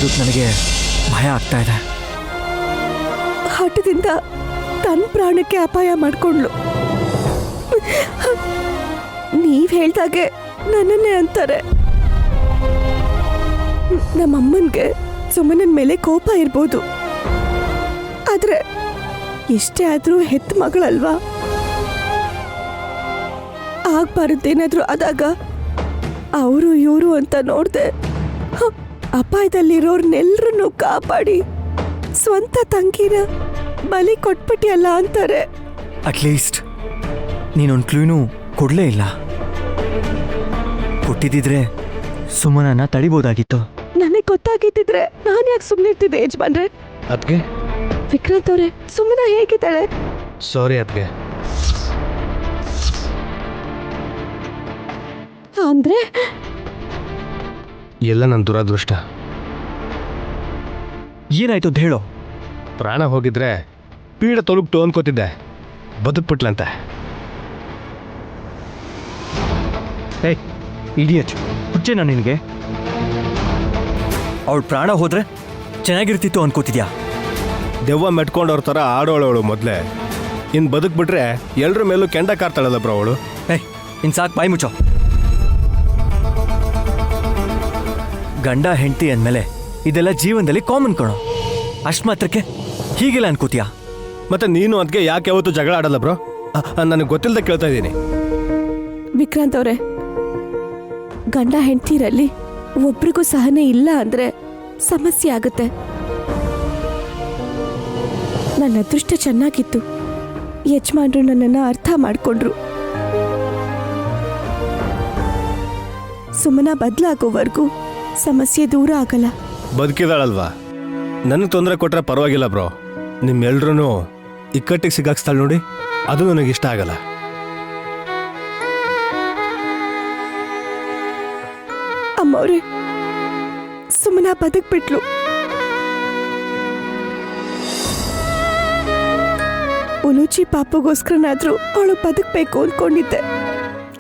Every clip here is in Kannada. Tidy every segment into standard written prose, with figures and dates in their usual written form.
ಹೇಳೋದಕ್ಕೆ ನನಗೆ ಭಯ ಆಗ್ತಾ ಇದೆ. ಹಠದಿಂದ ತನ್ನ ಪ್ರಾಣಕ್ಕೆ ಅಪಾಯ ಮಾಡ್ಕೊಂಡ್ಲು. ನೀವ್ ಹೇಳ್ದಾಗೆ ನನ್ನನ್ನೇ ಅಂತಾರೆ. ನಮ್ಮಮ್ಮನ್ಗೆ ಸುಮನನ್ ಮೇಲೆ ಕೋಪ ಇರ್ಬೋದು, ಆದ್ರೆ ಎಷ್ಟೇ ಆದ್ರೂ ಹೆತ್ತ ಮಗಳಲ್ವಾ. ಆಗ್ಬಾರದೇನಾದ್ರೂ ಆದಾಗ ಅವರು ಇವರು ಅಂತ ನೋಡ್ದೆ ಅಪಾಯದಲ್ಲಿರೋರ್ನೆಲ್ರನ್ನೂ ಕಾಪಾಡಿ ಸ್ವಂತ ತಂಗಿನ ಬಲಿ ಕೊಟ್ಬಿಟ್ಟಿಯಲ್ಲ ಅಂತಾರೆ. ಅಟ್ಲೀಸ್ಟ್ ನೀನೊಂದು ಕ್ಲೂನೂ ಕೊಡಲೇ ಇಲ್ಲ. ಕೊಟ್ಟಿದ್ದಿದ್ರೆ ಸುಮನನ್ನ ತಡಿಬೋದಾಗಿತ್ತು. ನನಗೆ ಗೊತ್ತಾಗಿದ್ದಿದ್ರೆ ನಾನು ಯಾಕೆ ಸುಮ್ಮನೆ ಇರ್ತಿದ್ದೆ ಯಜಮಾನ್ರೆ? ಅದ್ಗೆ ವಿಕ್ರಾಂತ್ ಅವರೇ, ಸುಮ್ಮನೆ ಹೇಗಿದ್ದಾಳೆ? ಸಾರಿ ಅದ್ಗೆ. ಅಂದ್ರೆ ಎಲ್ಲ ನನ್ನ ದುರಾದೃಷ್ಟ. ಏನಾಯ್ತು ಅಂತ ಹೇಳೋ. ಪ್ರಾಣ ಹೋಗಿದ್ರೆ ಪೀಡ ತೊಲಗ್ತು ಅನ್ಕೋತಿದ್ದೆ, ಬದುಕ್ಬಿಟ್ಲಂತೆ. ಏಯ್ ಇಡಿಯಟ್, ಹುಚ್ಚೇನಾ ನಿನಗೆ? ಅವಳು ಪ್ರಾಣ ಹೋದ್ರೆ ಚೆನ್ನಾಗಿರ್ತಿತ್ತು ಅನ್ಕೋತಿದ್ಯಾ? ದೆವ್ವ ಮೆಟ್ಕೊಂಡವ್ರ ಥರ ಆಡೋಳವಳು ಮೊದಲೇ. ಇನ್ನು ಬದುಕ್ಬಿಟ್ರೆ ಎಲ್ಲರ ಮೇಲೂ ಕೆಂಡ ಕಾರ್ತಾಳಲ್ಲ ಬ್ರೋ ಅವಳು. ಏಯ್ ಇನ್ನು ಸಾಕು, ಬಾಯಿ ಮುಚ್ಚೋ. ಗಂಡ ಹೆಂಡತಿ ಅಂದಮೇಲೆ ಇದೆಲ್ಲ ಜೀವನದಲ್ಲಿ ಕಾಮನ್ ಕಣೋ. ಅಷ್ಟು ಮಾತ್ರಕ್ಕೆ ಹೀಗಿಲ್ಲ ಅನ್ಕೋತೀಯಾ? ಮತ್ತೆ ನೀನು ಅದಕ್ಕೆ ಯಾಕೆ ಯಾವತ್ತು ಜಗಳ ಆಡಲ್ಲ ಬ್ರೋ? ನನಗೆ ಗೊತ್ತಿಲ್ಲದೆ ಕೇಳ್ತಾ ಇದ್ದೀನಿ. ವಿಕ್ರಾಂತ್ ಅವರೇ, ಗಂಡ ಹೆಂಡತಿರಲ್ಲಿ ಒಬ್ರಿಗೂ ಸಹನೆ ಇಲ್ಲ ಅಂದ್ರೆ ಸಮಸ್ಯೆ ಆಗುತ್ತೆ. ನನ್ನ ಅದೃಷ್ಟ ಚೆನ್ನಾಗಿತ್ತು, ಯಜಮಾನ್ರು ನನ್ನನ್ನು ಅರ್ಥ ಮಾಡ್ಕೊಂಡ್ರು. ಸುಮನ ಬದಲಾಗೋವರೆಗೂ ಸಮಸ್ಯೆ ದೂರ ಆಗಲ್ಲ. ಬದುಕಿದಾಳಲ್ವಾ, ನನಗೆ ತೊಂದರೆ ಕೊಟ್ರೆ ಪರವಾಗಿಲ್ಲ ಬ್ರೋ. ನಿಮ್ಮೆಲ್ರೂ ಇಕ್ಕಟ್ಟಿಗೆ ಸಿಗಾಕ್ಸ್ತಾಳೆ ನೋಡಿ, ಅದು ನನಗೆ ಇಷ್ಟ ಆಗಲ್ಲ. ಅಮ್ಮವ್ರೆ, ಸುಮನ ಬದುಕ್ಬಿಟ್ಲು. ಉಲೂಚಿ ಪಾಪಗೋಸ್ಕರನಾದ್ರೂ ಅವಳು ಬದುಕ್ಬೇಕು ಅನ್ಕೊಂಡಿದ್ದೆ.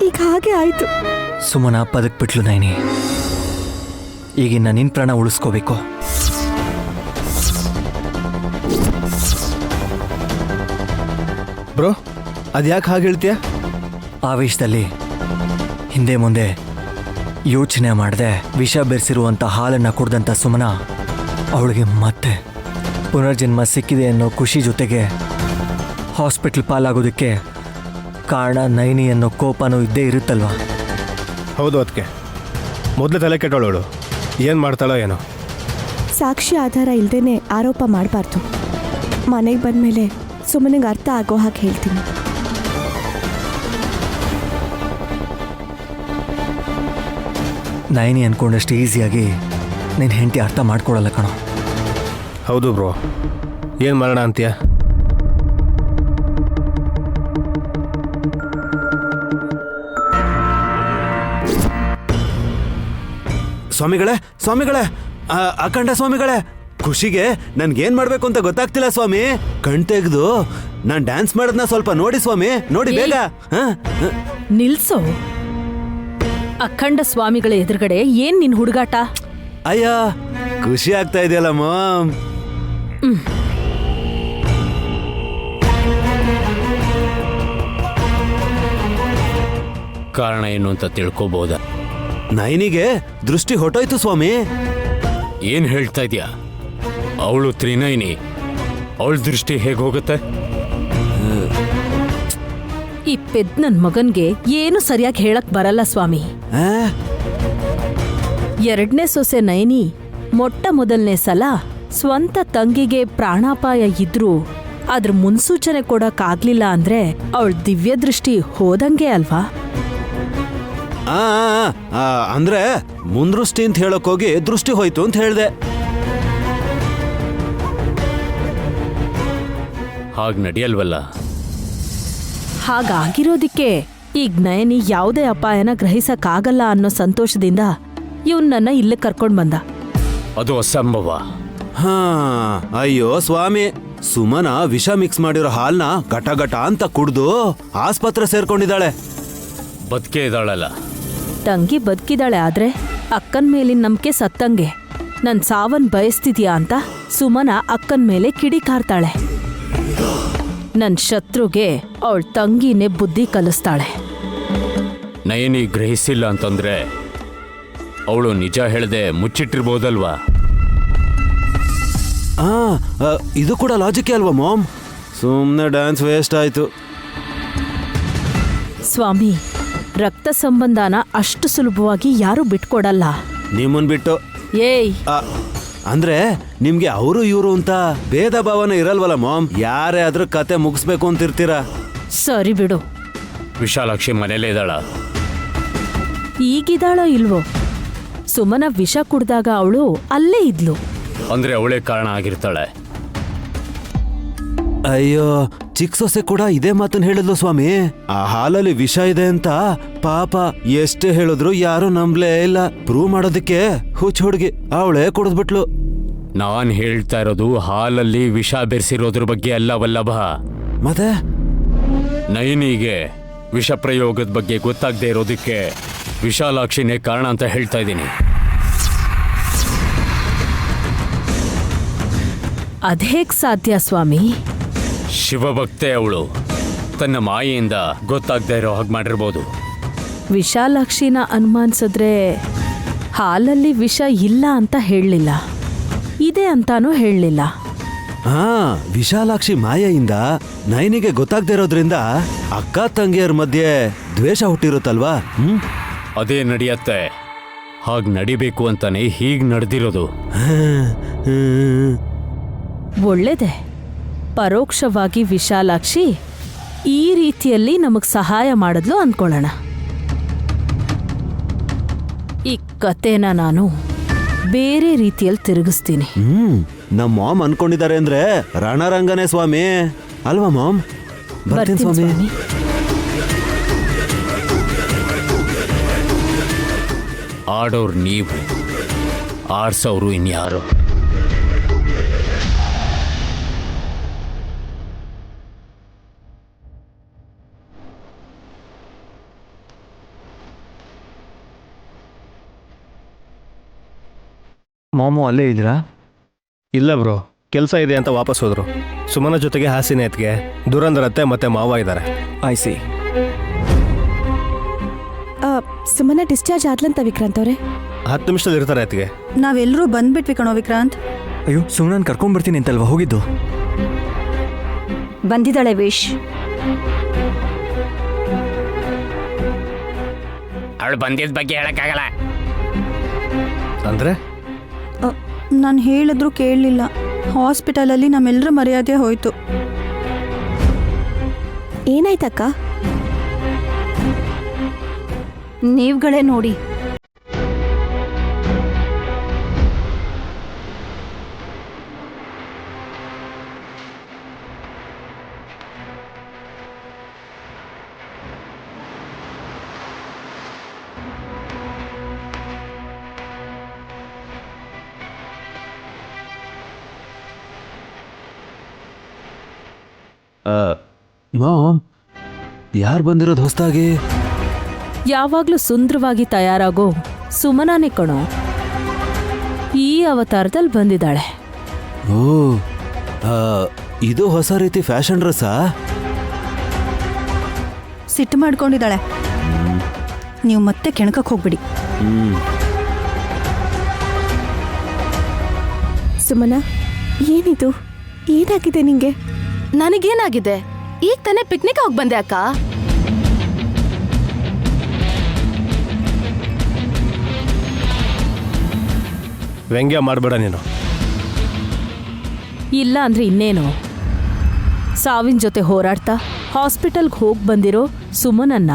ಈಗ ಹಾಗೆ ಆಯ್ತು. ಸುಮನ ಬದುಕ್ಬಿಟ್ಲು ನೈನಿ. ಈಗಿನ್ನ ನಿನ್ ಪ್ರಾಣ ಉಳಿಸ್ಕೋಬೇಕು. ಬ್ರೋ, ಅದು ಯಾಕೆ ಹಾಗೆ ಹೇಳ್ತೀಯ? ಆವೇಶದಲ್ಲಿ ಹಿಂದೆ ಮುಂದೆ ಯೋಚನೆ ಮಾಡದೆ ವಿಷ ಬೆರೆಸಿರುವಂಥ ಹಾಲನ್ನು ಕುಡ್ದಂಥ ಸುಮನ ಅವಳಿಗೆ ಮತ್ತೆ ಪುನರ್ಜನ್ಮ ಸಿಕ್ಕಿದೆ ಅನ್ನೋ ಖುಷಿ ಜೊತೆಗೆ ಹಾಸ್ಪಿಟ್ಲ್ ಪಾಲಾಗೋದಕ್ಕೆ ಕಾರಣ ನೈನಿ ಅನ್ನೋ ಕೋಪನೂ ಇದ್ದೇ ಇರುತ್ತಲ್ವಾ? ಹೌದು, ಅದಕ್ಕೆ ಮೊದಲು ತಲೆ ಕೆಟ್ಟವಳು. ಏನು ಮಾಡ್ತಾಳೋ ಏನೋ. ಸಾಕ್ಷಿ ಆಧಾರ ಇಲ್ದೇನೆ ಆರೋಪ ಮಾಡಬಾರ್ದು. ಮನೆಗೆ ಬಂದ್ಮೇಲೆ ಸುಮ್ಮನಿಗೆ ಅರ್ಥ ಆಗೋ ಹಾಗೆ ಹೇಳ್ತೀನಿ. ನೈನಿ ಅನ್ಕೊಂಡಷ್ಟು ಈಸಿಯಾಗಿ ನಿನ್ನ ಹೆಂಡತಿ ಅರ್ಥ ಮಾಡ್ಕೊಳಲ್ಲ ಕಣೋ. ಹೌದು ಬ್ರೋ, ಏನು ಮಾಡೋಣ ಅಂತೀಯ? ಸ್ವಾಮಿಗಳೇ, ಸ್ವಾಮಿಗಳೇ, ಅಖಂಡ ಸ್ವಾಮಿಗಳೇ, ಖುಷಿಗೆ ನನ್ಗೇನ್ ಮಾಡ್ಬೇಕು ಅಂತ ಗೊತ್ತಾಗ್ತಿಲ್ಲ ಸ್ವಾಮಿ. ಕಣ್ ತೆಗ್ದು ನಾನ್ ಡ್ಯಾನ್ಸ್ ಮಾಡೋದನ್ನ ಸ್ವಲ್ಪ ನೋಡಿ ಸ್ವಾಮಿ, ನೋಡಿ ಬೇಗ. ನಿಲ್ಸೋ. ಅಖಂಡ ಸ್ವಾಮಿಗಳ ಎದುರುಗಡೆ ಏನ್ ನಿನ್ ಹುಡುಗಾಟ? ಅಯ್ಯ, ಖುಷಿ ಆಗ್ತಾ ಇದೆಯಲ್ಲ ಮಾಮ್. ಕಾರಣ ಏನು ಅಂತ ತಿಳ್ಕೋಬಹುದಾ? ನೈನಿಗೆ ದೃಷ್ಟಿ ಹೊಟ್ಟೋಯ್ತು ಸ್ವಾಮಿ. ಏನ್ ಹೇಳ್ತಾ ಇದ್ಯಾ? ಅವಳು ತ್ರಿನೈನಿ, ಅವಳ ದೃಷ್ಟಿ ಹೇಗೆ ಹೋಗುತ್ತೆ? ಈ ಪೆದ್ ನನ್ ಮಗನ್ಗೆ ಏನು ಸರಿಯಾಗಿ ಹೇಳಕ್ ಬರಲ್ಲ ಸ್ವಾಮಿ. ಎರಡನೇ ಸೊಸೆ ನೈನಿ ಮೊಟ್ಟ ಮೊದಲನೇ ಸಲ ಸ್ವಂತ ತಂಗಿಗೆ ಪ್ರಾಣಾಪಾಯ ಇದ್ರೂ ಅದ್ರ ಮುನ್ಸೂಚನೆ ಕೊಡಕ್ಕಾಗ್ಲಿಲ್ಲ ಅಂದ್ರೆ ಅವಳ ದಿವ್ಯ ದೃಷ್ಟಿ ಹೋದಂಗೆ ಅಲ್ವಾ? ಅಂದ್ರೆ ಮುಂದೃಷ್ಟಿ ಅಂತ ಹೇಳಕ್ ಹೋಗಿ ದೃಷ್ಟಿ ಹೋಯ್ತು ಅಂತ ಹೇಳ್ದೆ. ಹಾಗ್ ನಡೆಯಲ್ವಲ್ಲ. ಹಾಗಾಗಿರೋದಿಕ್ಕೆ ಈಗ ನಯನಿ ಯಾವುದೇ ಅಪಾಯನ ಗ್ರಹಿಸಕ್ಕಾಗಲ್ಲ ಅನ್ನೋ ಸಂತೋಷದಿಂದ ಇವನನ್ನ ಇಲ್ಲೇ ಕರ್ಕೊಂಡ್ ಬಂದ. ಅದು ಅಸಂಭವ. ಅಯ್ಯೋ ಸ್ವಾಮಿ, ಸುಮನ ವಿಷ ಮಿಕ್ಸ್ ಮಾಡಿರೋ ಹಾಲ್ನ ಘಟ ಘಟ ಅಂತ ಕುಡ್ದು ಆಸ್ಪತ್ರೆ ಸೇರ್ಕೊಂಡಿದ್ದಾಳೆ. ಬದುಕೇ ಇದ್ದಾಳಲ್ಲ. ತಂಗಿ ಬದುಕಿದಾಳೆ, ಆದ್ರೆ ಅಕ್ಕನ್ ಮೇಲಿನ ನಂಬಿಕೆ ಸತ್ತಂಗೆ. ನನ್ ಸಾವನ್ ಬಯಸ್ತಿದ್ಯಾ ಅಂತ ಸುಮನ ಅಕ್ಕನ್ ಮೇಲೆ ಕಿಡಿಕಾರ್ತಾಳೆ. ನನ್ ಶತ್ರುಗೆ ಅವಳ ತಂಗಿನೇ ಬುದ್ಧಿ ಕಲಿಸ್ತಾಳೆ. ನಯನಿ ಗ್ರಹಿಸಿಲ್ಲ ಅಂತಂದ್ರೆ ಅವಳು ನಿಜ ಹೇಳದೆ ಮುಚ್ಚಿಟ್ಟಿರ್ಬೋದಲ್ವಾ? ಆ, ಇದು ಕೂಡ ಲಾಜಿಕ್ ಅಲ್ವಾ ಮಾಮ್? ಸುಮ್ಮನೆ ಡ್ಯಾನ್ಸ್ ವೇಸ್ಟ್ ಆಯ್ತು. ಸ್ವಾಮಿ, ರಕ್ತ ಸಂಬಂಧನ ಅಷ್ಟು ಸುಲಭವಾಗಿ ಯಾರು ಬಿಟ್ಕೊಡಲ್ಲ. ನಿಮ್ಮನ್ ಬಿಟ್ಟು ಏಯ್, ಅಂದ್ರೆ ನಿಮ್ಗೆ ಅವರು ಇವರು ಅಂತ ಭೇದ ಭಾವನೆ ಇರಲ್ವಲ್ಲ ಮಾಮ್? ಯಾರೇ ಆದ್ರೂ ಕತೆ ಮುಗಿಸ್ಬೇಕು ಅಂತಿರ್ತೀರಾ. ಸರಿ ಬಿಡು. ವಿಶಾಲಾಕ್ಷಿ ಮನೇಲೇ ಇದ್ದಾಳ? ಈಗಿದಾಳೋ ಇಲ್ವೋ? ಸುಮನ ವಿಷ ಕುಡ್ದಾಗ ಅವಳು ಅಲ್ಲೇ ಇದ್ಲು. ಅಂದ್ರೆ ಅವಳೇ ಕಾರಣ ಆಗಿರ್ತಾಳೆ. ಅಯ್ಯೋ, ಚಿಕ್ಕ ಸೊಸೆ ಕೂಡ ಇದೇ ಮಾತನ್ನ ಹೇಳಿದ್ಲು ಸ್ವಾಮಿ. ಆ ಹಾಲಲ್ಲಿ ವಿಷ ಇದೆ ಅಂತ ಪಾಪ ಎಷ್ಟೇ ಹೇಳಿದ್ರು ಯಾರು ನಂಬ್ಲೇ ಇಲ್ಲ. ಪ್ರೂವ್ ಮಾಡೋದಕ್ಕೆ ಹುಚ್ಚ ಹುಡುಗಿ ಅವಳೇ ಕುಡಿದ್ಬಿಟ್ಲು. ನಾನ್ ಹೇಳ್ತಾ ಇರೋದು ಹಾಲಲ್ಲಿ ವಿಷ ಬೆರೆಸಿರೋದ್ರ ಬಗ್ಗೆ ಅಲ್ಲ ವಲ್ಲಭ. ಮತ್ತೆ ನಯನಿಗೆ ವಿಷ ಪ್ರಯೋಗದ ಬಗ್ಗೆ ಗೊತ್ತಾಗದೆ ಇರೋದಕ್ಕೆ ವಿಶಾಲಾಕ್ಷಿನೇ ಕಾರಣ ಅಂತ ಹೇಳ್ತಾ ಇದ್ದೀನಿ. ಅದ್ಹೇಗ್ ಸಾಧ್ಯ ಸ್ವಾಮಿ? ಶಿವಭಕ್ತೆ ಅವಳು. ತನ್ನ ಮಾಯೆಯಿಂದ ಗೊತ್ತಾಗದೆ ಇರೋ ಹಾಗೆ ಮಾಡಿರ್ಬೋದು. ವಿಶಾಲಾಕ್ಷಿನ ಅನುಮಾನಿಸಿದ್ರೆ ಹಾಲಲ್ಲಿ ವಿಷ ಇಲ್ಲ ಅಂತ ಹೇಳಲಿಲ್ಲ, ಇದೆ ಅಂತಾನೂ ಹೇಳಲಿಲ್ಲ. ಹಾ, ವಿಶಾಲಾಕ್ಷಿ ಮಾಯೆಯಿಂದ ನಯನಿಗೆ ಗೊತ್ತಾಗದೆ ಇರೋದ್ರಿಂದ ಅಕ್ಕ ತಂಗಿಯರ ಮಧ್ಯೆ ದ್ವೇಷ ಹುಟ್ಟಿರುತ್ತಲ್ವಾ? ಅದೇ ನಡೆಯತ್ತೆ. ಹಾಗೆ ನಡಿಬೇಕು ಅಂತಾನೆ ಹೀಗ್ ನಡೆದಿರೋದು. ಒಳ್ಳೇದೆ. ಪರೋಕ್ಷವಾಗಿ ವಿಶಾಲಾಕ್ಷಿ ಈ ರೀತಿಯಲ್ಲಿ ನಮಗ್ ಸಹಾಯ ಮಾಡಿದ್ಲು ಅನ್ಕೊಳ್ಳೋಣ. ಈ ಕತೆನ ನಾನು ಬೇರೆ ರೀತಿಯಲ್ಲಿ ತಿರುಗಿಸ್ತೀನಿ. ನಮ್ಮ ಮಾಮ್ ಅನ್ಕೊಂಡಿದ್ದಾರೆ ಅಂದ್ರೆ ರಣರಂಗನೇ ಸ್ವಾಮಿ, ಅಲ್ವಾ ಮಾಮ್? ಬರ್ತೀನಿ ಬರ್ತೀನಿ ಸ್ವಾಮಿ. ಸ್ವಾಮಿ. ಆಡೋರು ನೀವು, ಆರ್ಸೋರು ಇನ್ಯಾರು? ಮಾಮು ಅಲ್ಲೇ ಇದ್ದೀರಾ? ಇಲ್ಲ ಬ್ರೋ, ಕೆಲಸ ಇದೆ ಅಂತ ವಾಪಸ್ ಹೋದ್ರು. ಸುಮನ ಜೊತೆಗೆ ಹಾಸಿನೇತ್ಗೆ ದುರಂದರತ್ತೆ ಮತ್ತೆ ಮಾವ ಇದ್ದಾರೆ. ಆಯ್ಸಿ. ಸುಮ್ಮನೆ ಡಿಸ್ಚಾರ್ಜ್ ಆದ್ಲಂತ ವಿಕ್ರಾಂತ್ ಅವರೇ. 10 ನಿಮಿಷದಲ್ಲಿ ಇರ್ತಾರೆ ಅತ್ತಿಗೆ. ನಾವೆಲ್ಲರೂ ಬಂದ್ಬಿಟ್ವಿ ಕಣೋ ವಿಕ್ರಾಂತ್. ಅಯ್ಯೋ, ಸುಮ್ಮನೆ ಕರ್ಕೊಂಡ್ಬರ್ತೀನಿ ಅಂತಲ್ವಾ ಹೋಗಿದ್ದು? ಬಂದಿದ್ದಾಳೆ ವಿಶ್. ಅವಳು ಬಂದಿದ್ದ ಬಗ್ಗೆ ಹೇಳಕ್ಕಾಗಲ್ಲ. ಅಂದ್ರೆ ನಾನು ಹೇಳಿದ್ರು ಕೇಳಲಿಲ್ಲ. ಹಾಸ್ಪಿಟಲಲ್ಲಿ ನಮ್ಮೆಲ್ಲರ ಮರ್ಯಾದೆ ಹೋಯ್ತು. ಏನಾಯ್ತಕ್ಕ? ನೀವುಗಳೇ ನೋಡಿ. ಮಾಮ್, ಯಾರು ಬಂದಿರೋದು ಹೊಸದಾಗಿ? ಯಾವಾಗ್ಲೂ ಸುಂದರವಾಗಿ ತಯಾರಾಗೋ ಸುಮನಾನೇ ಕಣೋ. ಈ ಅವತಾರದಲ್ಲಿ ಬಂದಿದ್ದಾಳೆ. ಓ, ಇದು ಹೊಸ ರೀತಿ ಫ್ಯಾಷನ್ ಡ್ರೆಸ್ಸಾ? ಸಿಟ್ಟು ಮಾಡ್ಕೊಂಡಿದ್ದಾಳೆ. ನೀವು ಮತ್ತೆ ಕೆಣಕಕ್ಕೆ ಹೋಗ್ಬಿಡಿ. ಸುಮನ, ಏನಿದು? ಏನಾಗಿದೆ ನಿಂಗೆ? ನನಗೇನಾಗಿದೆ? ಈಗ ತಾನೇ ಪಿಕ್ನಿಕ್ ಹೋಗಿ ಬಂದೆ ಅಕ್ಕ. ವ್ಯಂಗ್ಯ ಮಾಡಬೇಡ ನೀನು. ಇಲ್ಲ ಅಂದ್ರೆ ಇನ್ನೇನು? ಸಾವಿನ ಜೊತೆ ಹೋರಾಡ್ತಾ ಹಾಸ್ಪಿಟಲ್ಗೆ ಹೋಗಿ ಬಂದಿರೋ ಸುಮನನ್ನ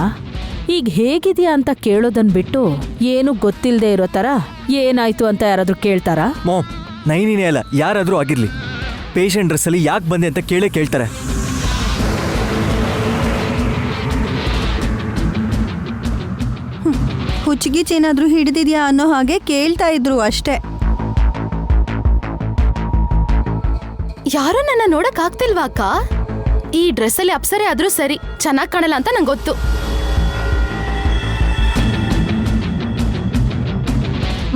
ಈಗ ಹೇಗಿದೆಯಾ ಅಂತ ಕೇಳೋದನ್ ಬಿಟ್ಟು ಏನು ಗೊತ್ತಿಲ್ಲದೆ ಇರೋ ಥರ ಏನಾಯ್ತು ಅಂತ ಯಾರಾದ್ರೂ ಕೇಳ್ತಾರಾ? ಮಾಮ್, ನೈನಿನೇ ಅಲ್ಲ ಯಾರಾದರೂ ಆಗಿರ್ಲಿ, ಪೇಷಂಟ್ ಡ್ರೆಸ್ಸಲ್ಲಿ ಯಾಕೆ ಬಂದೆ ಅಂತ ಕೇಳ್ತಾರೆ. ಹುಚ್ಚುಗಿಚ್ಚೇನಾದ್ರೂ ಹಿಡಿದಿದ್ಯಾ ಅನ್ನೋ ಹಾಗೆ ಕೇಳ್ತಾ ಇದ್ರು ಅಷ್ಟೇ. ಯಾರು ನನ್ನ ನೋಡಕ್ ಆಗ್ತಿಲ್ವಾ ಅಕ್ಕ? ಈ ಡ್ರೆಸ್ಸಲ್ಲಿ ಅಪ್ಸರೆ ಆದ್ರೂ ಸರಿ, ಚೆನ್ನಾಗ್ ಕಾಣಲ್ಲ ಅಂತ ನಂಗೆ ಗೊತ್ತು.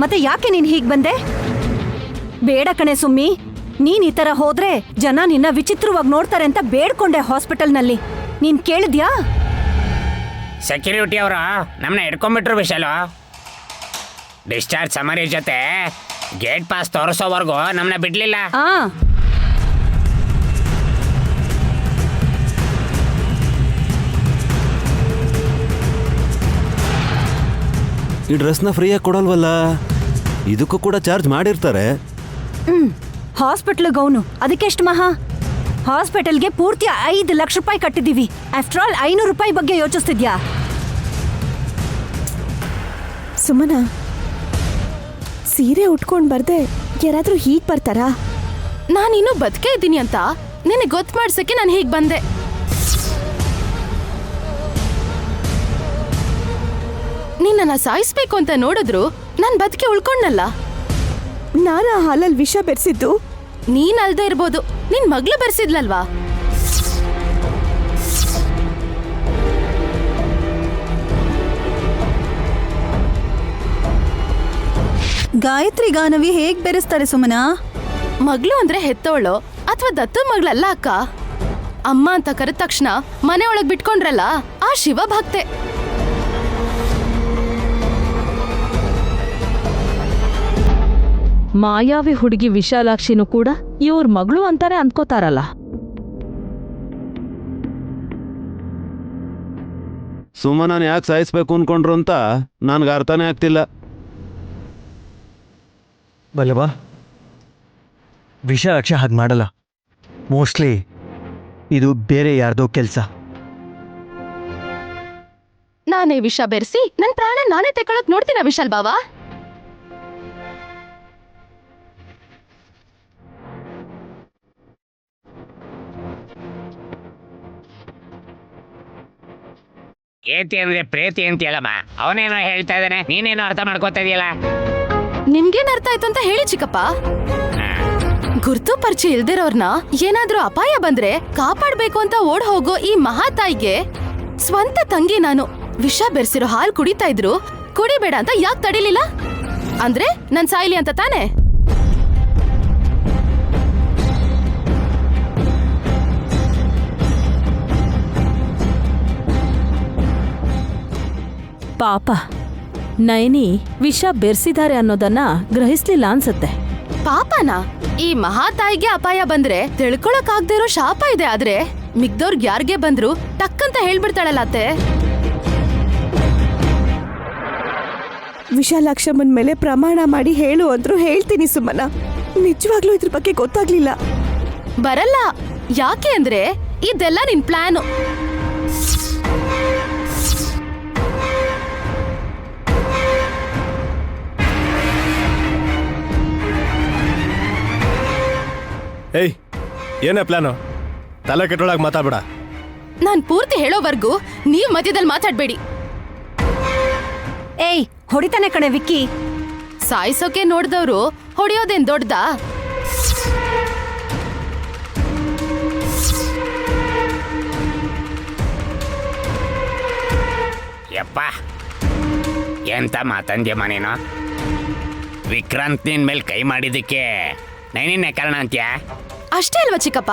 ಮತ್ತೆ ಯಾಕೆ ನೀನು ಹೀಗೆ ಬಂದೆ? ಬೇಡ ಕಣೆ ಸುಮ್ಮಿ, ನೀನ್ ಈ ತರ ಹೋದ್ರೆ ಜನ ನಿನ್ನ ವಿಚಿತ್ರವಾಗಿ ನೋಡ್ತಾರೆ ಅಂತ ಬೇಡ್ಕೊಂಡೆ ಹಾಸ್ಪಿಟಲ್ನಲ್ಲಿ. ನೀನ್ ಕೇಳಿದ್ಯಾ? ಸೆಕ್ಯೂರಿಟಿ ಅವರು ನಮ್ಮನ್ನ ಹಿಡ್ಕೊಂಡ್ಬಿಟ್ರು ವಿಶಾಲು. ಡಿಸ್ಚಾರ್ಜ್ ಸಮರಿ ಜೊತೆ ಗೇಟ್ ಪಾಸ್ ತೋರಿಸೋವರೆಗೂ ನಮ್ಮನ್ನ ಬಿಡ್ಲಿಲ್ಲ. ಆ ಈ ಡ್ರೆಸ್ನ ಫ್ರೀಯಾಗಿ ಕೊಡಲ್ವಲ್ಲ, ಇದಕ್ಕೂ ಕೂಡ ಚಾರ್ಜ್ ಮಾಡಿರ್ತಾರೆ. ಹಾಸ್ಪಿಟ್ಲ್ ಗೌನು ಅದಕ್ಕೆಷ್ಟು ಮಹಾ? ಹಾಸ್ಪಿಟಲ್ಗೆ ಪೂರ್ತಿ 5 ಲಕ್ಷ ರೂಪಾಯಿ ಕಟ್ಟಿದೀವಿ. ಆಫ್ಟರ್ ಆಲ್ 500 ರೂಪಾಯಿ ಬಗ್ಗೆ ಯೋಚಿಸ್ತಿದ್ಯಾ? ಸುಮನ, ಸೀರೆ ಉಟ್ಕೊಂಡು ಬರ್ದೆ ಯಾರಾದ್ರೂ ಹೀಗ್ ಬರ್ತಾರಾ? ನಾನಿನ್ನೂ ಬದುಕೇ ಇದ್ದೀನಿ ಅಂತ ನಿನಗೆ ಗೊತ್ತು ಮಾಡ್ಸಕ್ಕೆ ನಾನು ಹೀಗೆ ಬಂದೆ. ನಿನ್ನನ್ನ ಸಾಯಿಸ್ಬೇಕು ಅಂತ ನೋಡಿದ್ರು ನಾನು ಬದುಕಿ ಉಳ್ಕೊಂಡಲ್ಲ. ನಾನು ಆ ಹಾಲಲ್ಲಿ ವಿಷ ಬೆರೆಸಿದ್ದು ನೀನ್ ಅಲ್ದೇ ಇರ್ಬೋದು, ನಿನ್ ಮಗ್ಳು ಬೆರೆಸಿದ್ಲಲ್ವಾ? ಗಾಯತ್ರಿ ಗಾನವಿ ಹೇಗ್ ಬೆರೆಸ್ತಾರೆ ಸುಮನಾ? ಮಗ್ಳು ಅಂದ್ರೆ ಹೆತ್ತೋಳು ಅಥವಾ ದತ್ತು ಮಗಳಲ್ಲ ಅಕ್ಕ. ಅಮ್ಮ ಅಂತ ಕರೆದ ತಕ್ಷಣ ಮನೆ ಒಳಗ್ ಬಿಟ್ಕೊಂಡ್ರಲ್ಲ, ಆ ಶಿವ ಭಕ್ತೆ. ಮಾಯಾವಿ ಹುಡುಗಿ ವಿಶಾಲಾಕ್ಷಿನೂ ಕೂಡ ಇವ್ರ ಮಗಳು ಅಂತಾನೆ ಅಂದ್ಕೋತಾರಲ್ಲ. ಸುಮ್ಮನ ಯಾಕೆ ಸಾಯಿಸ್ಬೇಕು ಅನ್ಕೊಂಡ್ರು ಅಂತ ನನ್ಗೆ ಅರ್ಥನೇ ಆಗ್ತಿಲ್ಲ. ಬಲ್ಲವಾ, ವಿಶಾಲಾಕ್ಷಿ ಹಾಗೆ ಮಾಡಲ್ಲ. ಮೋಸ್ಟ್ಲಿ ಇದು ಬೇರೆ ಯಾರ್ದೋ ಕೆಲಸ. ನಾನೇ ವಿಷ ಬೆರೆಸಿ ನನ್ ಪ್ರಾಣ ನಾನೇ ತೆಕ್ಕೊಳಕ್ ನೋಡ್ತೀನ ವಿಶಾಲ್ ಬಾವ? ಏತಿ ಅಂದ್ರೆ ಪ್ರೇತಿ ಅಂತೀಯಲ್ಲಮ್ಮ, ಅವನೇನೋ ಹೇಳ್ತಾ ಇದ್ದಾನೆ, ನೀನೇನೋ ಅರ್ಥ ಮಾಡ್ಕೋತಾ ಇದೆಯಲ್ಲ. ನಿಮ್ಗೇನ್ ಅರ್ಥ ಆಯ್ತು ಅಂತ ಹೇಳಿ ಚಿಕ್ಕಪ್ಪ. ಗುರ್ತು ಪರಿಚಯ ಇಲ್ದಿರೋರ್ನ ಏನಾದ್ರೂ ಅಪಾಯ ಬಂದ್ರೆ ಕಾಪಾಡ್ಬೇಕು ಅಂತ ಓಡ್ ಹೋಗೋ ಈ ಮಹಾತಾಯಿಗೆ ಸ್ವಂತ ತಂಗಿ ನಾನು ವಿಷ ಬೆರೆಸಿರೋ ಹಾಲು ಕುಡಿತಾ ಇದ್ರು ಕುಡಿಬೇಡ ಅಂತ ಯಾಕೆ ತಡಿಲಿಲ್ಲ? ಅಂದ್ರೆ ನನ್ ಸಾಯ್ಲಿ ಅಂತ ತಾನೆ? ಪಾಪ ನಯನಿ ವಿಷ ಬೆರೆಸಿದ್ದಾರೆ ಅನ್ನೋದನ್ನ ಗ್ರಹಿಸ್ಲಿಲ್ಲ ಅನ್ಸತ್ತೆ. ಪಾಪನ? ಈ ಮಹಾತಾಯಿಗೆ ಅಪಾಯ ಬಂದ್ರೆ ತಿಳ್ಕೊಳಕ್ ಆಗದೆ ಇರೋ ಶಾಪ ಇದೆ. ಆದ್ರೆ ಮಿಗ್ದವ್ರಿಗೆ ಯಾರಿಗೆ ಬಂದ್ರು ಟಕ್ಕಂತ ಹೇಳ್ಬಿಡ್ತಾಳಲ್ಲ ಅತ್ತೆ. ವಿಶಾಲಾಕ್ಷಮ್ಮನ ಮೇಲೆ ಪ್ರಮಾಣ ಮಾಡಿ ಹೇಳು ಅಂದ್ರು ಹೇಳ್ತೀನಿ ಸುಮನ. ನಿಜವಾಗ್ಲೂ ಇದ್ರ ಬಗ್ಗೆ ಗೊತ್ತಾಗ್ಲಿಲ್ಲ. ಬರಲ್ಲ. ಯಾಕೆ ಅಂದ್ರೆ ಇದೆಲ್ಲ ನಿನ್ ಪ್ಲಾನು. ಏಯ್, ಏನೇ ಪ್ಲಾನು? ತಲೆ ಕೆಟ್ಟೊಳಗೆ ಮಾತಾಡ್ಬೇಡ. ನಾನ್ ಪೂರ್ತಿ ಹೇಳೋವರ್ಗೂ ನೀವ್ ಮಧ್ಯದಲ್ಲಿ ಮಾತಾಡ್ಬೇಡಿ. ಏಯ್, ಹೊಡಿತಾನೆ ಕಣೆ ವಿಕ್ಕಿ. ಸಾಯಿಸೋಕೆ ನೋಡ್ದವ್ರು ಹೊಡೆಯೋದೇನ್ ದೊಡ್ಡದಾ? ಯಪ್ಪ, ಎಂತ ಮಾತಂದ್ಯಮ್ಮ ನೀನು? ವಿಕ್ರಾಂತ್ ನಿನ್ ಮೇಲೆ ಕೈ ಮಾಡಿದ್ದಕ್ಕೆ ನೈನಿನ್ನೇ ಕಾರಣ ಅಂತ್ಯ? ಅಷ್ಟೇ ಅಲ್ವಾ ಚಿಕ್ಕಪ್ಪ?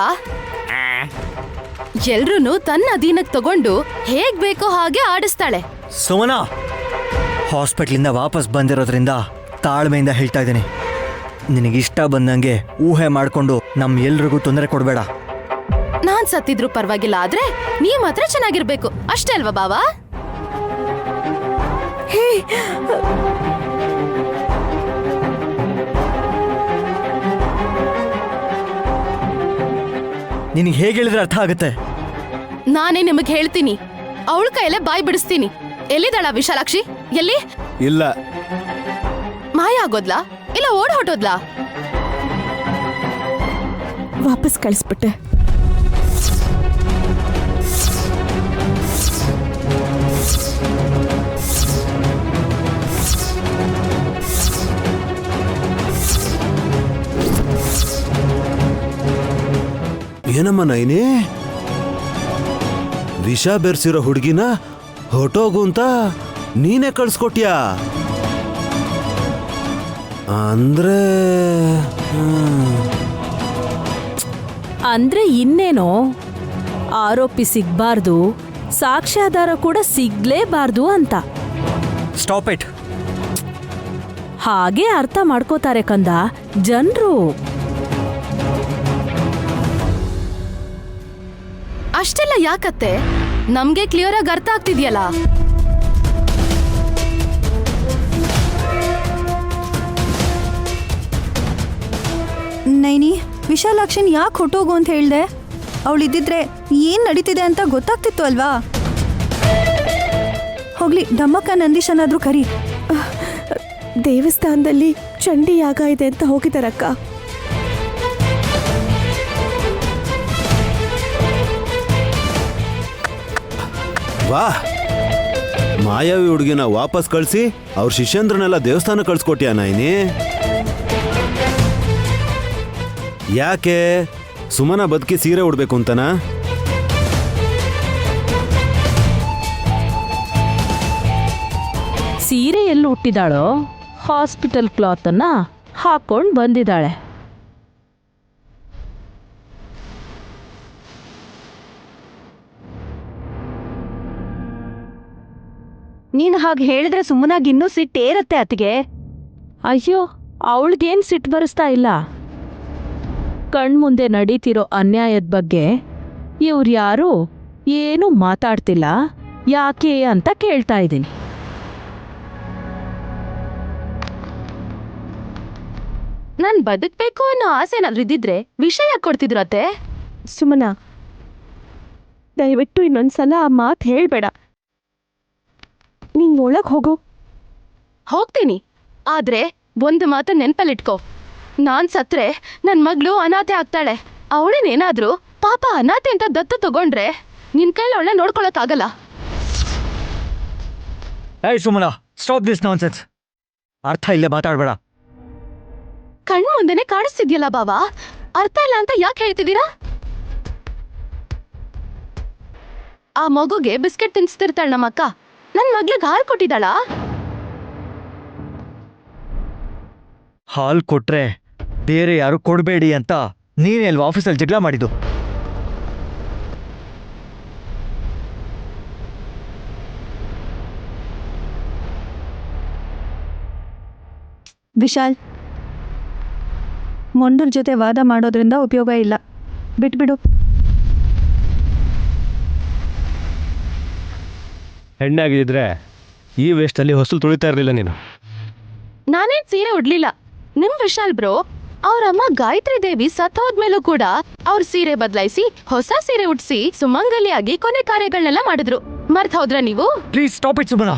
ಎಲ್ರೂನು ತನ್ನ ಅಧೀನಕ್ಕೆ ತಗೊಂಡು ಹೇಗ್ ಬೇಕೋ ಹಾಗೆ ಆಡಿಸ್ತಾಳೆ. ಸುಮನಾ, ಹಾಸ್ಪಿಟ್ಲಿಂದ ವಾಪಸ್ ಬಂದಿರೋದ್ರಿಂದ ತಾಳ್ಮೆಯಿಂದ ಹೇಳ್ತಾ ಇದ್ದೀನಿ. ನಿನಗಿಷ್ಟ ಬಂದಂಗೆ ಊಹೆ ಮಾಡಿಕೊಂಡು ನಮ್ಮ ಎಲ್ರಿಗೂ ತೊಂದರೆ ಕೊಡಬೇಡ. ನಾನ್ ಸತ್ತಿದ್ರು ಪರವಾಗಿಲ್ಲ, ಆದ್ರೆ ನೀವ್ ಮಾತ್ರ ಚೆನ್ನಾಗಿರ್ಬೇಕು. ಅಷ್ಟೇ ಅಲ್ವಾ ಬಾವಾ? ನಿನಗೆ ಹೇಗೆ ಹೇಳಿದ್ರೆ ಅರ್ಥ ಆಗುತ್ತೆ? ನಾನೇ ನಿಮಗ್ ಹೇಳ್ತೀನಿ. ಅವಳ ಕೈಯಲ್ಲೇ ಬಾಯ್ ಬಿಡಿಸ್ತೀನಿ. ಎಲ್ಲಿದ್ದಾಳ ವಿಶಾಲಾಕ್ಷಿ? ಎಲ್ಲಿ? ಇಲ್ಲ. ಮಾಯ ಆಗೋದ್ಲಾ ಇಲ್ಲ ಓಡ್ ಹೊಟ್ಟೋದ್ಲಾ? ವಾಪಸ್ ಕಳಿಸ್ಬಿಟ್ಟೆ. ಏನಮ್ಮ ನೈನಿ, ವಿಷ ಬೆರೆಸಿರೋ ಹುಡುಗಿನ ಹೊಟ್ಟೋಗು ಅಂತ ನೀನೇ ಕಳ್ಸ್ಕೊಟ್ಯಾ? ಅಂದ್ರೆ ಅಂದ್ರೆ ಇನ್ನೇನೋ, ಆರೋಪಿ ಸಿಗ್ಬಾರ್ದು, ಸಾಕ್ಷ್ಯಾಧಾರ ಕೂಡ ಸಿಗ್ಲೇಬಾರ್ದು ಅಂತ. Stop it. ಹಾಗೆ ಅರ್ಥ ಮಾಡ್ಕೋತಾರೆ ಕಂದ ಜನ್ರು. ಅಷ್ಟೆಲ್ಲ ಯಾಕತ್ತೆ? ನಮ್ಗೆ ಕ್ಲಿಯರ್ ಆಗಿ ಅರ್ಥ ಆಗ್ತಿದ್ಯಲ್ಲ. ನೈನಿ, ವಿಶಾಲಾಕ್ಷಿನ್ ಯಾಕೆ ಹೊಟ್ಟೋಗು ಅಂತ ಹೇಳ್ದೆ? ಅವಳಿದ್ದಿದ್ರೆ ಏನ್ ನಡೀತಿದೆ ಅಂತ ಗೊತ್ತಾಗ್ತಿತ್ತು ಅಲ್ವಾ? ಹೋಗ್ಲಿ, ಡಮ್ಮಕ್ಕ ನಂದೀಶನಾದ್ರೂ ಕರಿ. ದೇವಸ್ಥಾನದಲ್ಲಿ ಚಂಡಿ ಯಾಗ ಇದೆ ಅಂತ ಹೋಗಿದ್ದಾರಕ್ಕ. ವಾ, ಮಾಯಾವಿ ಹುಡುಗಿನ ವಾಪಸ್ ಕಳಿಸಿ ಅವ್ರ ಶಿಷ್ಯಂದ್ರನ್ನೆಲ್ಲ ದೇವಸ್ಥಾನ ಕಳ್ಸ್ಕೊಟ್ಯಾ ನೈನಿ? ಯಾಕೆ ಸುಮನ ಬದುಕಿ ಸೀರೆ ಉಡ್ಬೇಕು ಅಂತನಾ? ಸೀರೆ ಎಲ್ಲಿ ಹುಟ್ಟಿದಾಳೋ ಹಾಸ್ಪಿಟಲ್ ಕ್ಲಾತನ್ನ ಹಾಕೊಂಡು ಬಂದಿದ್ದಾಳೆ. ನೀನ್ ಹಾಗೆ ಹೇಳಿದ್ರೆ ಸುಮ್ಮನಾಗಿ ಇನ್ನೂ ಸಿಟ್ಟೇರತ್ತೆ ಅತ್ತಿಗೆ. ಅಯ್ಯೋ, ಅವಳಿಗೇನ್ ಸಿಟ್ಟು ಬರಿಸ್ತಾ ಇಲ್ಲ. ಕಣ್ಮುಂದೆ ನಡೀತಿರೋ ಅನ್ಯಾಯದ ಬಗ್ಗೆ ಇವ್ರ್ಯಾರೂ ಏನೂ ಮಾತಾಡ್ತಿಲ್ಲ, ಯಾಕೆ ಅಂತ ಕೇಳ್ತಾ ಇದ್ದೀನಿ. ನಾನ್ ಬದುಕ್ಬೇಕು ಅನ್ನೋ ಆಸೆ ಏನಾದ್ರೂ ಇದ್ದಿದ್ರೆ ವಿಷಯ ಕೊಡ್ತಿದ್ರು ಅತ್ತೆ. ಸುಮನ, ದಯವಿಟ್ಟು ಇನ್ನೊಂದ್ಸಲ ಆ ಮಾತು ಹೇಳ್ಬೇಡ. ನೀನ್ ಒಳಗ್ ಹೋಗು. ಹೋಗ್ತೀನಿ, ಆದ್ರೆ ಒಂದು ಮಾತು ನೆನ್ಪಲ್ಲಿಟ್ಕೋ. ನಾನ್ ಸತ್ರೆ ನನ್ ಮಗಳು ಅನಾಥೆ ಆಗ್ತಾಳೆ. ಅವಳೇನೇನಾದ್ರೂ ಪಾಪ ಅನಾಥೆ ಅಂತ ದತ್ತು ತಗೊಂಡ್ರೆ ನಿನ್ ಕೈಲಿ ಅವಳನ್ನ ನೋಡ್ಕೊಳಕ್ಕಾಗಲ್ಲ. ಏಯ್ ಸುಮನ, ಸ್ಟಾಪ್ ದಿಸ್ ನಾನ್ಸೆನ್ಸ್. ಅರ್ಥ ಇಲ್ಲೇ ಮಾತಾಡ್ಬೇಡ. ಕಣ್ಣು ಮುಂದೆನೆ ಕಾಣಿಸ್ತಿದ್ಯಲ್ಲ ಬಾವಾ, ಅರ್ಥ ಇಲ್ಲ ಅಂತ ಯಾಕೆ ಹೇಳ್ತಿದ್ದೀರಾ? ಆ ಮಗುಗೆ ಬಿಸ್ಕೆಟ್ ತಿನ್ಸ್ತಿರ್ತಾಳ ನಮ್ಮಕ್ಕ. ನನ್ ಮಗ್ಳಿಗೆ ಹಾಲು ಕೊಟ್ಟಿದ್ದಾಳ. ಹಾಲ್ ಕೊಟ್ರೆ ಬೇರೆ ಯಾರು ಕೊಡಬೇಡಿ ಅಂತ ನೀನೇ ಅಲ್ವಾ ಆಫೀಸಲ್ಲಿ ಜಗಳ ಮಾಡಿದ್ದು? ವಿಶಾಲ್, ಮೊಂಡರ ಜೊತೆ ವಾದ ಮಾಡೋದ್ರಿಂದ ಉಪಯೋಗ ಇಲ್ಲ, ಬಿಟ್ಬಿಡು. ಹೆಣ್ಣೆ ಆಗಿದ್ರೆ ಈ ವೇಷದಲ್ಲಿ ಹೊಸಲು ತುಳಿತಾ ಇರಲಿಲ್ಲ ನೀನು. ನಾನೇನ್ ಸೀರೆ ಉಡ್ಲಿಲ್ಲ. ನಿಮ್ ವಿಶಾಲ್ ಬ್ರೋ ಅವ್ರಮ್ಮ ಗಾಯತ್ರಿ ದೇವಿ ಸತ್ತೋದ್ಮೇಲೂ ಕೂಡ ಅವ್ರ ಸೀರೆ ಬದಲಾಯಿಸಿ ಹೊಸ ಸೀರೆ ಉಡ್ಸಿ ಸುಮಂಗಲಿಯಾಗಿ ಕೊನೆ ಕಾರ್ಯಗಳನ್ನೆಲ್ಲ ಮಾಡಿದ್ರು. ಮರ್ತ್ ಹೋದ್ರ ನೀವು? Please stop it Sumana.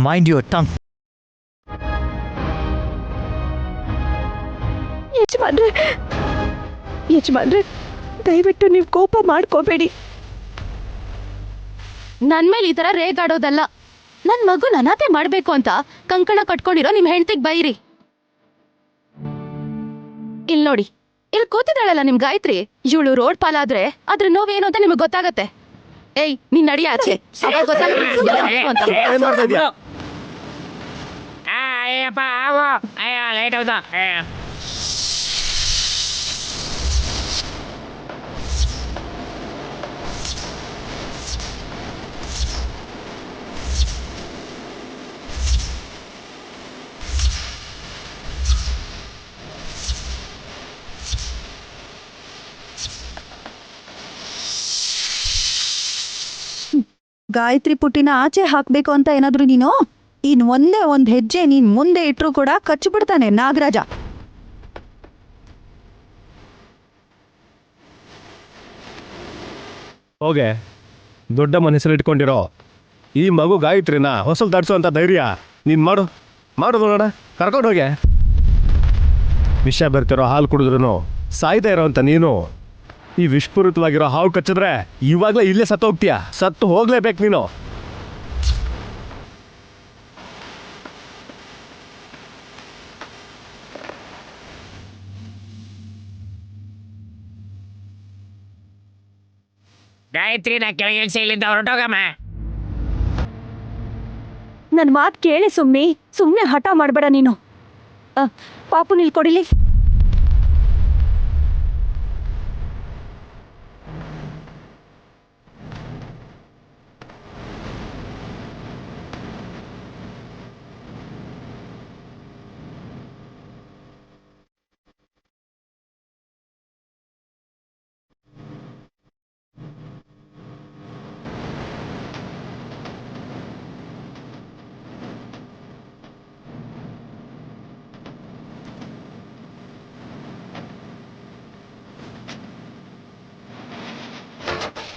Mind your tongue. ಯಜಮಾನ್ರೆ, ದಯವಿಟ್ಟು ನೀವು ಕೋಪ ಮಾಡ್ಕೋಬೇಡಿ. ನನ್ ಮೇಲೆ ಈ ತರ ರೇಗಾಡೋದಲ್ಲ. ನನ್ ಮಗು ಅನಾಥೆ ಮಾಡ್ಬೇಕು ಅಂತ ಕಂಕಣ ಕಟ್ಕೊಂಡಿರೋ ನಿಮ್ ಹೆಂಡ್ತಿಗ್ ಬೈರಿ. ಇಲ್ ನೋಡಿ, ಇಲ್ಲಿ ಕೂತಿದ್ದಾಳಲ್ಲ ನಿಮ್ ಗಾಯತ್ರಿ, ಇವಳು ರೋಡ್ ಪಾಲಾದ್ರೆ ಅದ್ರ ನೋವೇನು ಅಂತ ನಿಮಗ್ ಗೊತ್ತಾಗತ್ತೆ. ಏಯ್, ನೀನ್ ನಡಿ ಆಚೆ. ಗಾಯತ್ರಿ ಪುಟ್ಟಿನ ಆಚೆ ಹಾಕ್ಬೇಕು ಅಂತ ಏನಾದ್ರು ನೀನು ಒಂದೇ ಒಂದ್ ಹೆಜ್ಜೆ ನೀನ್ ಮುಂದೆ ಇಟ್ರು ಕೂಡ ಕಚ್ಚಿಬಿಡ್ತಾನೆ ನಾಗರಾಜ. ಹೋಗೆ, ದೊಡ್ಡ ಮನಸ್ಸಲ್ಲಿ ಇಟ್ಕೊಂಡಿರೋ ಈ ಮಗು ಗಾಯತ್ರಿನ ಹೊಸಲು ದಾಡ್ಸೋ ಧೈರ್ಯ ನೀನು ಮಾಡು ನೋಡೋಣ. ಕರ್ಕೊಂಡು ಹೋಗೆ. ವಿಷ ಬರ್ತಿರೋ ಹಾಲು ಕುಡಿದ್ರೂ ಸಾಯ್ತಾ ಇರೋ ಅಂತ ನೀನು ಈ ವಿಷಪೂರಿತವಾಗಿರೋ ಹಾವು ಕಚ್ಚಿದ್ರೆ ಇವಾಗಲೇ ಇಲ್ಲೇ ಸತ್ತು ಹೋಗ್ತೀಯ. ಸತ್ತು ಹೋಗ್ಲೇಬೇಕು ನೀನು. ಗಾಯತ್ರಿ, ನಾ ಕೆಳಗಿಳಿಸಿ ಇಲ್ಲಿಂದ ಹೊರಟೋಗಮ್ಮ. ನನ್ ಮಾತ್ ಕೇಳಿ ಸುಮ್ನೆ ಹಠ ಮಾಡ್ಬೇಡ ನೀನು. ಪಾಪು ನಿಲ್ಕೊಡಿಲಿ